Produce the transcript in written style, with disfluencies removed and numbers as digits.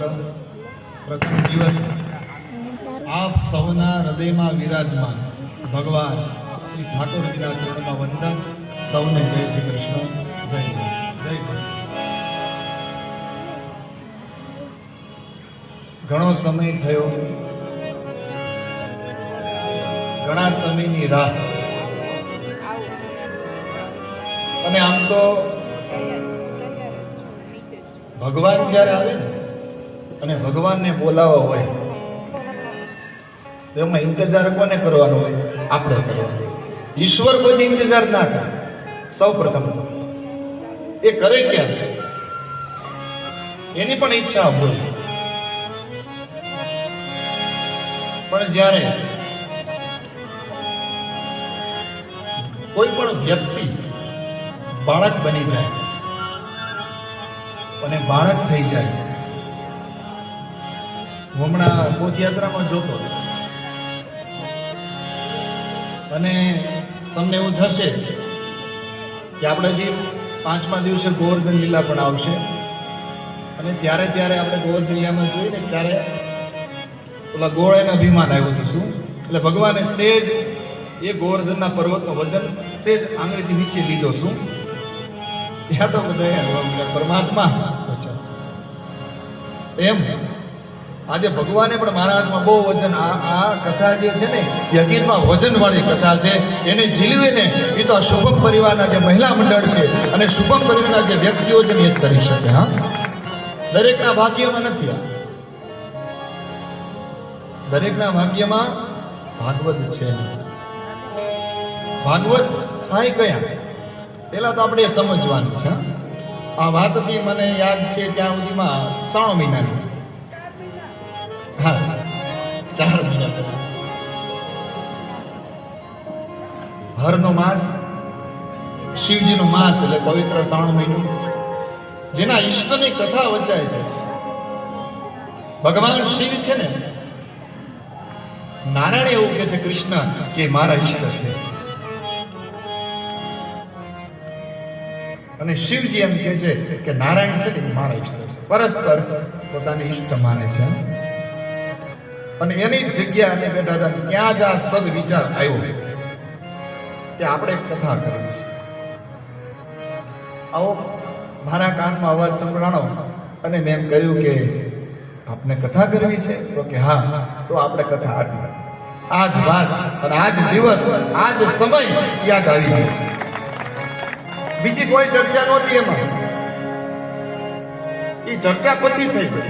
રાત્ર પ્રથમ દિવસ આપ સૌના હૃદયમાં વિરાજમાન ભગવાન શ્રી ઠાકોરજીના ચરણમાં વંદન. સૌને જય શ્રી કૃષ્ણ, જય ગુરુ, જય ગુરુ. ઘણો સમય થયો, ઘણા સમયની રાહ, અને આમ તો ભગવાન જ્યારે આવે ને અને ભગવાનને બોલાવવા હોય તો એમાં ઇંતજાર કોને કરવાનો હોય? આપણે કરવાનો. ઈશ્વર કોઈ ઇંતજાર ના કરે. સૌ પ્રથમ એ કરે ક્યારે? એની પણ ઈચ્છા હોય, પણ જ્યારે કોઈ પણ વ્યક્તિ બાળક બની જાય અને બાળક થઈ જાય, હું હમણાં પોથયાત્રામાં જોતો અને તમને એવું થશે કે આપણે જે 5મા દિવસે ગોવર્ધન લીલા પણ આવશે, અને ત્યારે આપણે ગોવર્ધન લીલામાં જોઈએ ને ત્યારે ઓલા ગોળાને અભિમાન આવ્યું હતું. શું એટલે ભગવાને સેજ એ ગોવર્ધનના પર્વતનું વજન સેજ આંગળીથી નીચે લીધો. શું ત્યાં તો બધા પરમાત્મા એમ આજે ભગવાને પણ મારા હાથમાં બહુ વજન. આ કથા જે છે ને એ હકીકતમાં વજન વાળી કથા છે. એને ઝીલવીને એ તો શુભમ પરિવારના જે મહિલા મંડળ છે અને શુભમ પરિવારના જે વ્યક્તિઓ છે એ જ કરી શકે. હા, દરેકના ભાગ્યમાં નથી. આ દરેકના ભાગ્યમાં ભાગવત છે. ભાગવત થાય કયા? પેલા તો આપણે સમજવાનું છે. આ વાત હતી મને યાદ છે ત્યાં સુધીમાં 3 મહિનાની. હા, 4 મહિના પહેલા હરનો માસ, શિવજીનો માસ એટલે પવિત્ર 3 મહિનો, જેના ઈષ્ટની કથા વચાય છે. ભગવાન શિવ છે ને, નારાયણ એવું કહે છે કૃષ્ણ કે મારા ઈષ્ટ છે, અને શિવજી એમ કહે છે કે નારાયણ છે ને મારા ઈષ્ટ છે. પરસ્પર પોતાની ઈષ્ટ માને છે. અને એની જગ્યા અને બેઠા હતા ત્યાં જ આ સદ વિચાર આવ્યો કે આપણે કથા કરવી છે. આવો મારા કાનમાં અવાજ સંભળાણો અને મેં એમ કહ્યું કે આપને કથા કરવી છે? તો કે હા, તો આપણે કથા આપી. આજ વાત અને આજ દિવસ, આજ સમય યાદ આવી ગયો. બીજી કોઈ ચર્ચા નહોતી એમાં. એ ચર્ચા પછી થઈ ગઈ.